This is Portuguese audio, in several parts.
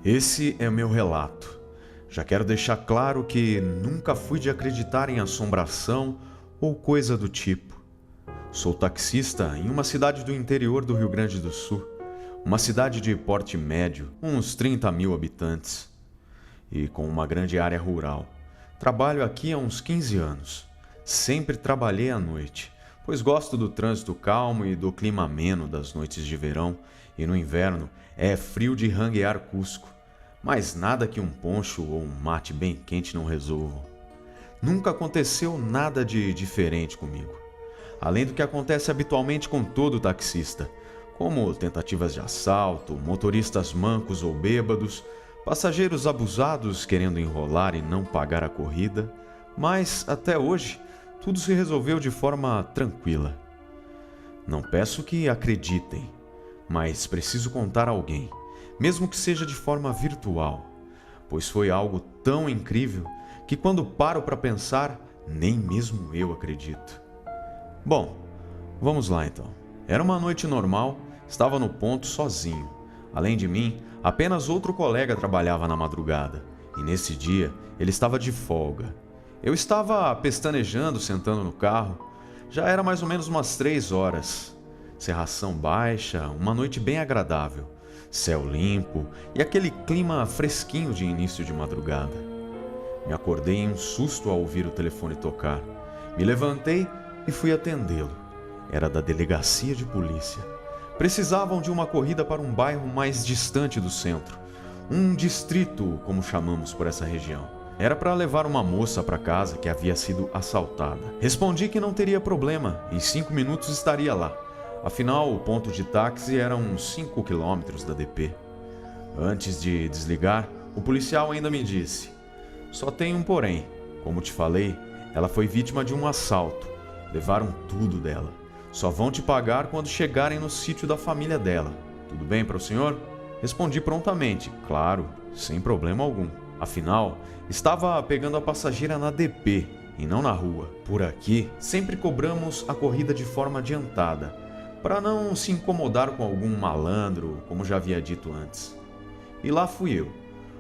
Esse é o meu relato. Já quero deixar claro que nunca fui de acreditar em assombração ou coisa do tipo. Sou taxista em uma cidade do interior do Rio Grande do Sul, uma cidade de porte médio, uns 30 mil habitantes, e com uma grande área rural. Trabalho aqui há uns 15 anos. Sempre trabalhei à noite, pois gosto do trânsito calmo e do clima ameno das noites de verão, e no inverno é frio de ranguear Cusco, mas nada que um poncho ou um mate bem quente não resolvam. Nunca aconteceu nada de diferente comigo, além do que acontece habitualmente com todo taxista, como tentativas de assalto, motoristas mancos ou bêbados, passageiros abusados querendo enrolar e não pagar a corrida, mas até hoje tudo se resolveu de forma tranquila. Não peço que acreditem, mas preciso contar a alguém, mesmo que seja de forma virtual, pois foi algo tão incrível que quando paro para pensar, nem mesmo eu acredito. Bom, vamos lá então. Era uma noite normal, estava no ponto sozinho. Além de mim, apenas outro colega trabalhava na madrugada, e nesse dia ele estava de folga. Eu estava pestanejando, sentando no carro. Já era mais ou menos umas 3 horas. Cerração baixa, uma noite bem agradável. Céu limpo e aquele clima fresquinho de início de madrugada. Me acordei em um susto ao ouvir o telefone tocar. Me levantei e fui atendê-lo. Era da delegacia de polícia. Precisavam de uma corrida para um bairro mais distante do centro. Um distrito, como chamamos por essa região. Era para levar uma moça para casa que havia sido assaltada. Respondi que não teria problema, em 5 minutos estaria lá. Afinal, o ponto de táxi era uns 5 quilômetros da DP. Antes de desligar, o policial ainda me disse: "Só tem um porém. Como te falei, ela foi vítima de um assalto. Levaram tudo dela. Só vão te pagar quando chegarem no sítio da família dela. Tudo bem para o senhor?" Respondi prontamente, claro, sem problema algum. Afinal, estava pegando a passageira na DP e não na rua. Por aqui, sempre cobramos a corrida de forma adiantada, para não se incomodar com algum malandro, como já havia dito antes. E lá fui eu.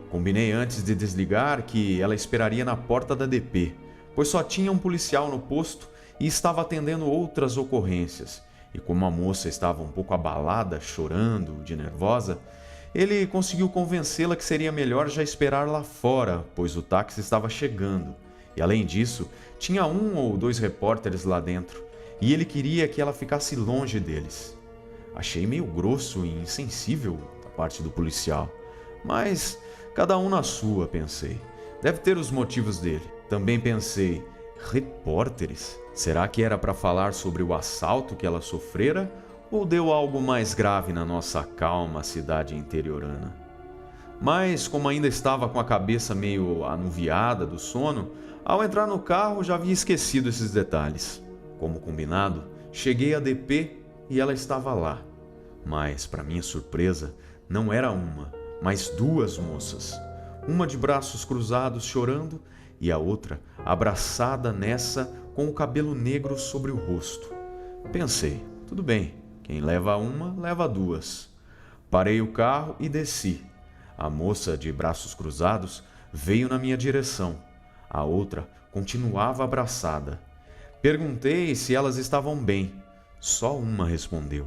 Combinei antes de desligar que ela esperaria na porta da DP, pois só tinha um policial no posto e estava atendendo outras ocorrências. E como a moça estava um pouco abalada, chorando, de nervosa, ele conseguiu convencê-la que seria melhor já esperar lá fora, pois o táxi estava chegando. E além disso, tinha 1 ou 2 repórteres lá dentro, e ele queria que ela ficasse longe deles. Achei meio grosso e insensível da parte do policial, mas cada um na sua, pensei. Deve ter os motivos dele. Também pensei, repórteres? Será que era para falar sobre o assalto que ela sofrera? Ou deu algo mais grave na nossa calma cidade interiorana? Mas, como ainda estava com a cabeça meio anuviada do sono, ao entrar no carro já havia esquecido esses detalhes. Como combinado, cheguei à DP e ela estava lá. Mas, para minha surpresa, não era uma, mas 2 moças. Uma de braços cruzados chorando e a outra abraçada nessa com o cabelo negro sobre o rosto. Pensei, tudo bem. Quem leva uma, leva 2. Parei o carro e desci. A moça de braços cruzados veio na minha direção. A outra continuava abraçada. Perguntei se elas estavam bem. Só uma respondeu.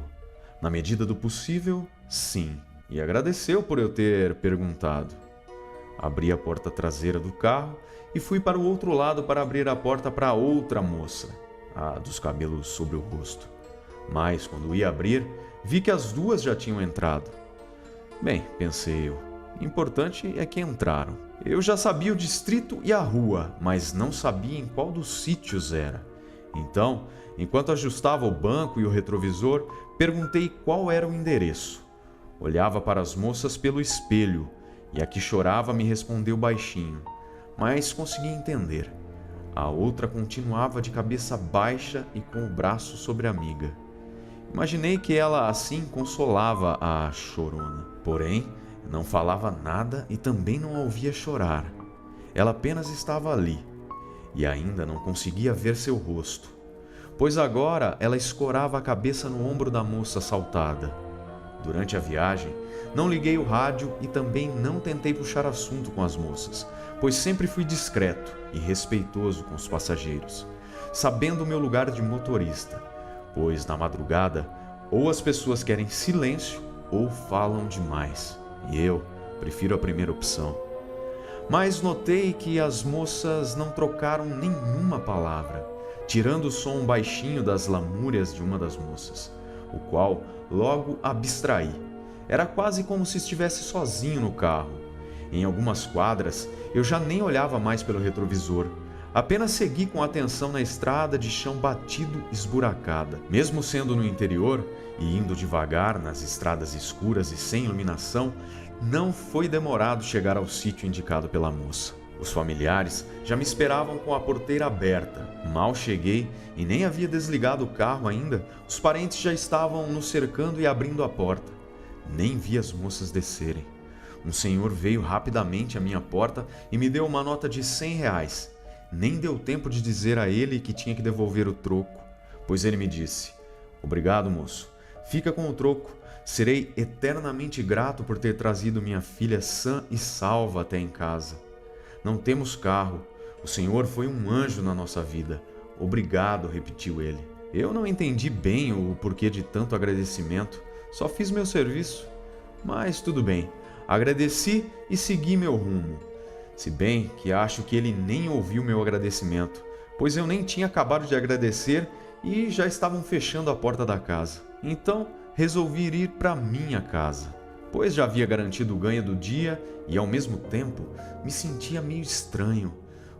Na medida do possível, sim. E agradeceu por eu ter perguntado. Abri a porta traseira do carro e fui para o outro lado para abrir a porta para a outra moça, a dos cabelos sobre o rosto. Mas, quando ia abrir, vi que as 2 já tinham entrado. Bem, pensei eu, importante é que entraram. Eu já sabia o distrito e a rua, mas não sabia em qual dos sítios era. Então, enquanto ajustava o banco e o retrovisor, perguntei qual era o endereço. Olhava para as moças pelo espelho, e a que chorava me respondeu baixinho, mas consegui entender. A outra continuava de cabeça baixa e com o braço sobre a amiga. Imaginei que ela assim consolava a chorona. Porém, não falava nada e também não a ouvia chorar. Ela apenas estava ali, e ainda não conseguia ver seu rosto, pois agora ela escorava a cabeça no ombro da moça assaltada. Durante a viagem, não liguei o rádio e também não tentei puxar assunto com as moças, pois sempre fui discreto e respeitoso com os passageiros, sabendo o meu lugar de motorista, pois na madrugada ou as pessoas querem silêncio ou falam demais, e eu prefiro a primeira opção. Mas notei que as moças não trocaram nenhuma palavra, tirando o som baixinho das lamúrias de uma das moças, o qual logo abstraí. Era quase como se estivesse sozinho no carro. Em algumas quadras, eu já nem olhava mais pelo retrovisor, apenas segui com atenção na estrada de chão batido esburacada. Mesmo sendo no interior e indo devagar nas estradas escuras e sem iluminação, não foi demorado chegar ao sítio indicado pela moça. Os familiares já me esperavam com a porteira aberta. Mal cheguei e nem havia desligado o carro ainda, os parentes já estavam nos cercando e abrindo a porta. Nem vi as moças descerem. Um senhor veio rapidamente à minha porta e me deu uma nota de R$100. Nem deu tempo de dizer a ele que tinha que devolver o troco, pois ele me disse: "Obrigado, moço. Fica com o troco. Serei eternamente grato por ter trazido minha filha sã e salva até em casa. Não temos carro. O Senhor foi um anjo na nossa vida. Obrigado", repetiu ele. Eu não entendi bem o porquê de tanto agradecimento. Só fiz meu serviço. Mas tudo bem. Agradeci e segui meu rumo. Se bem que acho que ele nem ouviu meu agradecimento, pois eu nem tinha acabado de agradecer e já estavam fechando a porta da casa. Então resolvi ir para minha casa, pois já havia garantido o ganho do dia e ao mesmo tempo me sentia meio estranho,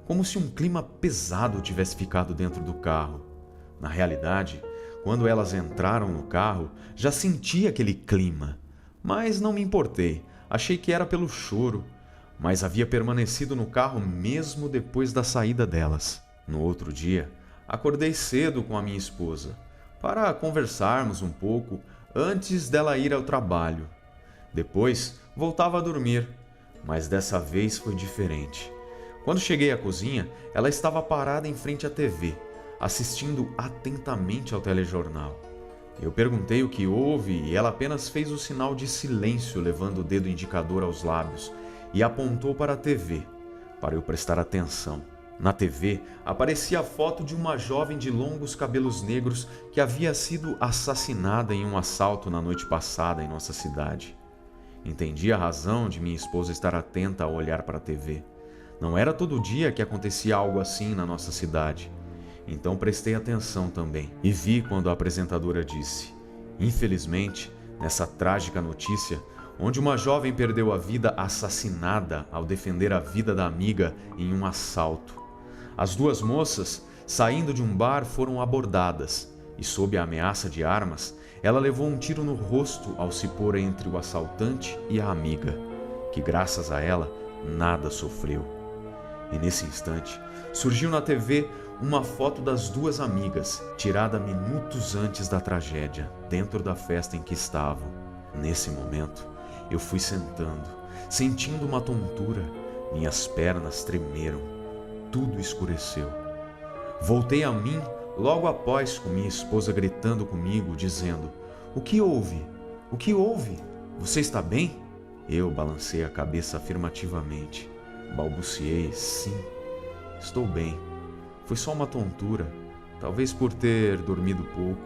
como se um clima pesado tivesse ficado dentro do carro. Na realidade, quando elas entraram no carro, já senti aquele clima, mas não me importei, achei que era pelo choro, mas havia permanecido no carro mesmo depois da saída delas. No outro dia, acordei cedo com a minha esposa, para conversarmos um pouco antes dela ir ao trabalho. Depois, voltava a dormir, mas dessa vez foi diferente. Quando cheguei à cozinha, ela estava parada em frente à TV, assistindo atentamente ao telejornal. Eu perguntei o que houve e ela apenas fez o sinal de silêncio, levando o dedo indicador aos lábios, e apontou para a TV, para eu prestar atenção. Na TV, aparecia a foto de uma jovem de longos cabelos negros que havia sido assassinada em um assalto na noite passada em nossa cidade. Entendi a razão de minha esposa estar atenta ao olhar para a TV. Não era todo dia que acontecia algo assim na nossa cidade. Então prestei atenção também e vi quando a apresentadora disse: "Infelizmente, nessa trágica notícia, onde uma jovem perdeu a vida assassinada ao defender a vida da amiga em um assalto. As duas moças, saindo de um bar, foram abordadas e, sob a ameaça de armas, ela levou um tiro no rosto ao se pôr entre o assaltante e a amiga, que graças a ela nada sofreu." E nesse instante, surgiu na TV uma foto das duas amigas, tirada minutos antes da tragédia, dentro da festa em que estavam. Nesse momento, eu fui sentando, sentindo uma tontura, minhas pernas tremeram, tudo escureceu. Voltei a mim logo após, com minha esposa gritando comigo, dizendo: "O que houve? O que houve? Você está bem?" Eu balancei a cabeça afirmativamente. Balbuciei: "Sim, estou bem. Foi só uma tontura, talvez por ter dormido pouco."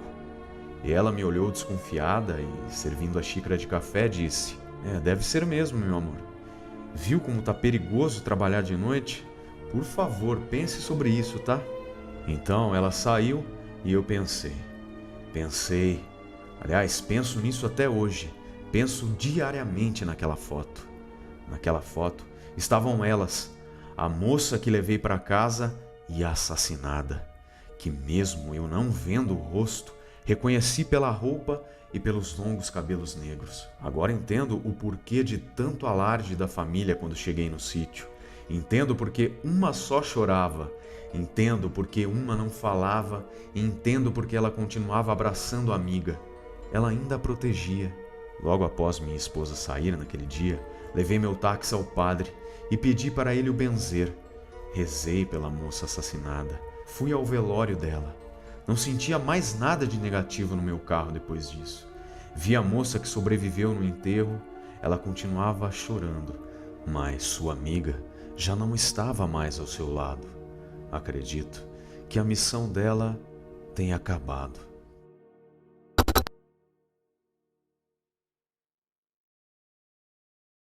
E ela me olhou desconfiada e, servindo a xícara de café, disse: "Deve ser mesmo, meu amor. Viu como tá perigoso trabalhar de noite? Por favor, pense sobre isso, tá?" Então ela saiu e eu pensei. Aliás, penso nisso até hoje. Penso diariamente naquela foto. Naquela foto estavam elas, a moça que levei para casa e a assassinada, que mesmo eu não vendo o rosto, reconheci pela roupa e pelos longos cabelos negros. Agora entendo o porquê de tanto alarde da família quando cheguei no sítio. Entendo porque uma só chorava, entendo porque uma não falava e entendo porque ela continuava abraçando a amiga. Ela ainda a protegia. Logo após minha esposa sair naquele dia, levei meu táxi ao padre e pedi para ele o benzer. Rezei pela moça assassinada. Fui ao velório dela. Não sentia mais nada de negativo no meu carro depois disso. Vi a moça que sobreviveu no enterro. Ela continuava chorando, mas sua amiga já não estava mais ao seu lado. Acredito que a missão dela tenha acabado.